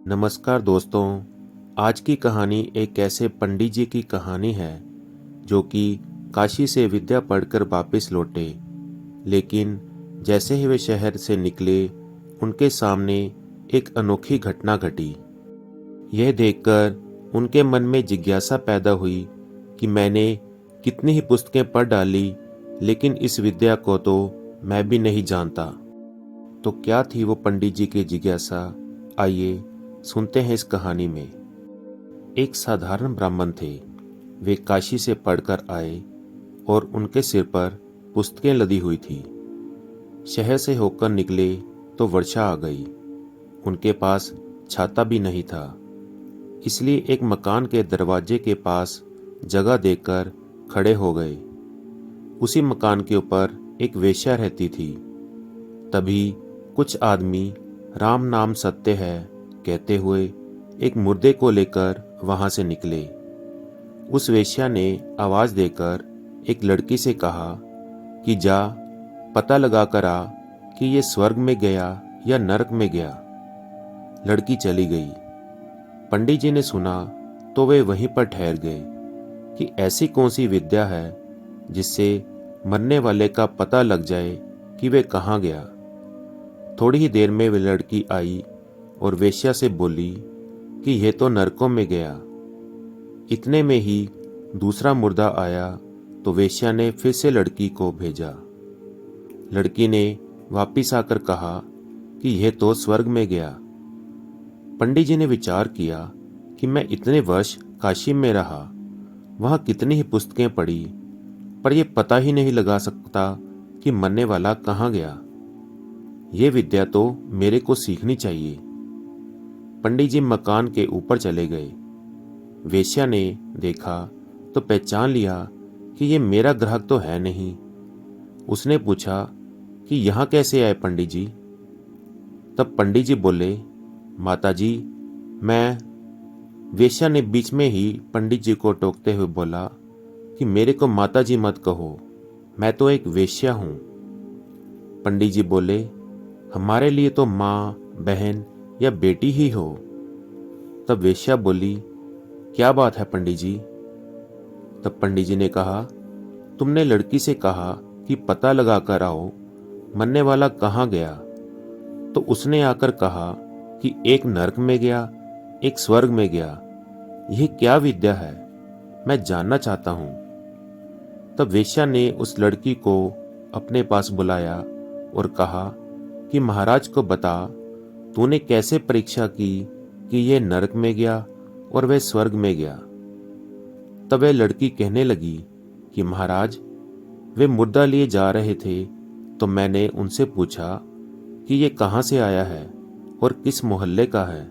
नमस्कार दोस्तों। आज की कहानी एक ऐसे पंडित जी की कहानी है जो कि काशी से विद्या पढ़कर वापस लौटे, लेकिन जैसे ही वे शहर से निकले उनके सामने एक अनोखी घटना घटी। यह देखकर उनके मन में जिज्ञासा पैदा हुई कि मैंने कितनी ही पुस्तकें पढ़ डाली, लेकिन इस विद्या को तो मैं भी नहीं जानता। तो क्या थी वो पंडित जी की जिज्ञासा? आइए सुनते हैं इस कहानी में। एक साधारण ब्राह्मण थे। वे काशी से पढ़कर आए और उनके सिर पर पुस्तकें लदी हुई थी। शहर से होकर निकले तो वर्षा आ गई। उनके पास छाता भी नहीं था, इसलिए एक मकान के दरवाजे के पास जगह देखकर खड़े हो गए। उसी मकान के ऊपर एक वेश्या रहती थी। तभी कुछ आदमी राम नाम सत्य है कहते हुए एक मुर्दे को लेकर वहां से निकले। उस वेश्या ने आवाज देकर एक लड़की से कहा कि जा पता लगा कर आ कि ये स्वर्ग में गया या नरक में गया। लड़की चली गई। पंडित जी ने सुना तो वे वहीं पर ठहर गए कि ऐसी कौन सी विद्या है जिससे मरने वाले का पता लग जाए कि वे कहाँ गया। थोड़ी ही देर में वे लड़की आई और वेश्या से बोली कि यह तो नरकों में गया। इतने में ही दूसरा मुर्दा आया तो वेश्या ने फिर से लड़की को भेजा। लड़की ने वापिस आकर कहा कि यह तो स्वर्ग में गया। पंडित जी ने विचार किया कि मैं इतने वर्ष काशी में रहा, वहां कितनी ही पुस्तकें पढ़ी, पर यह पता ही नहीं लगा सकता कि मरने वाला कहाँ गया। ये विद्या तो मेरे को सीखनी चाहिए। पंडित जी मकान के ऊपर चले गए। वेश्या ने देखा तो पहचान लिया कि ये मेरा ग्राहक तो है नहीं। उसने पूछा कि यहाँ कैसे आए पंडित जी? तब पंडित जी बोले, माता जी मैं। वेश्या ने बीच में ही पंडित जी को टोकते हुए बोला कि मेरे को माता जी मत कहो, मैं तो एक वेश्या हूं। पंडित जी बोले, हमारे लिए तो माँ, बहन या बेटी ही हो। तब वेश्या बोली, क्या बात है पंडित जी? तब पंडित जी ने कहा, तुमने लड़की से कहा कि पता लगा कर आओ मरने वाला कहाँ गया, तो उसने आकर कहा कि एक नरक में गया, एक स्वर्ग में गया। यह क्या विद्या है? मैं जानना चाहता हूं। तब वेश्या ने उस लड़की को अपने पास बुलाया और कहा कि महाराज को बता, तूने कैसे परीक्षा की कि यह नरक में गया और वह स्वर्ग में गया। तब वह लड़की कहने लगी कि महाराज, वे मुर्दा लिए जा रहे थे तो मैंने उनसे पूछा कि ये कहाँ से आया है और किस मोहल्ले का है।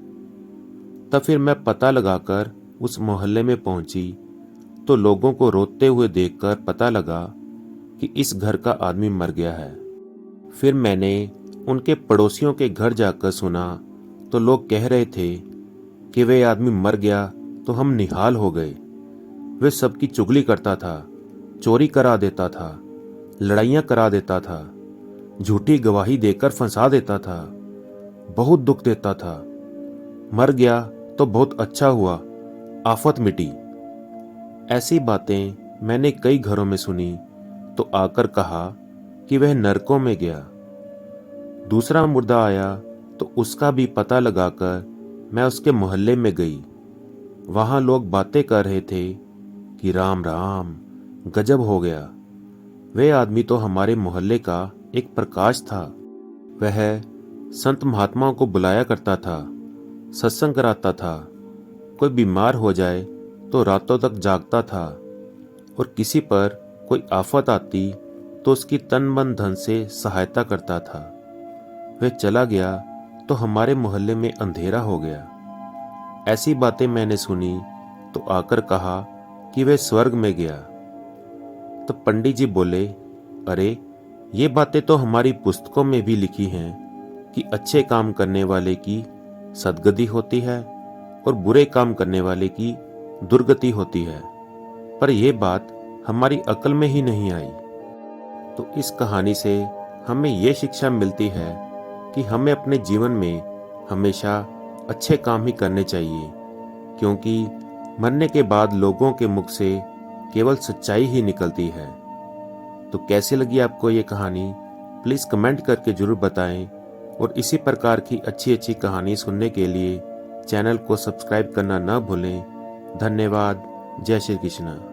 तब फिर मैं पता लगाकर उस मोहल्ले में पहुंची तो लोगों को रोते हुए देखकर पता लगा कि इस घर का आदमी मर गया है। फिर मैंने उनके पड़ोसियों के घर जाकर सुना तो लोग कह रहे थे कि वे आदमी मर गया तो हम निहाल हो गए। वे सबकी चुगली करता था, चोरी करा देता था, लड़ाइयाँ करा देता था, झूठी गवाही देकर फंसा देता था, बहुत दुख देता था। मर गया तो बहुत अच्छा हुआ, आफत मिटी। ऐसी बातें मैंने कई घरों में सुनी तो आकर कहा कि वह नरकों में गया। दूसरा मुर्दा आया तो उसका भी पता लगाकर मैं उसके मोहल्ले में गई। वहां लोग बातें कर रहे थे कि राम राम, गजब हो गया। वह आदमी तो हमारे मोहल्ले का एक प्रकाश था। वह संत महात्माओं को बुलाया करता था, सत्संग कराता था। कोई बीमार हो जाए तो रातों तक जागता था और किसी पर कोई आफत आती तो उसकी तन मन धन से सहायता करता था। वह चला गया तो हमारे मोहल्ले में अंधेरा हो गया। ऐसी बातें मैंने सुनी तो आकर कहा कि वह स्वर्ग में गया। तो पंडित जी बोले, अरे ये बातें तो हमारी पुस्तकों में भी लिखी हैं कि अच्छे काम करने वाले की सद्गति होती है और बुरे काम करने वाले की दुर्गति होती है, पर यह बात हमारी अकल में ही नहीं आई। तो इस कहानी से हमें यह शिक्षा मिलती है कि हमें अपने जीवन में हमेशा अच्छे काम ही करने चाहिए, क्योंकि मरने के बाद लोगों के मुख से केवल सच्चाई ही निकलती है। तो कैसी लगी आपको ये कहानी? प्लीज़ कमेंट करके ज़रूर बताएं और इसी प्रकार की अच्छी अच्छी कहानी सुनने के लिए चैनल को सब्सक्राइब करना ना भूलें। धन्यवाद। जय श्री कृष्ण।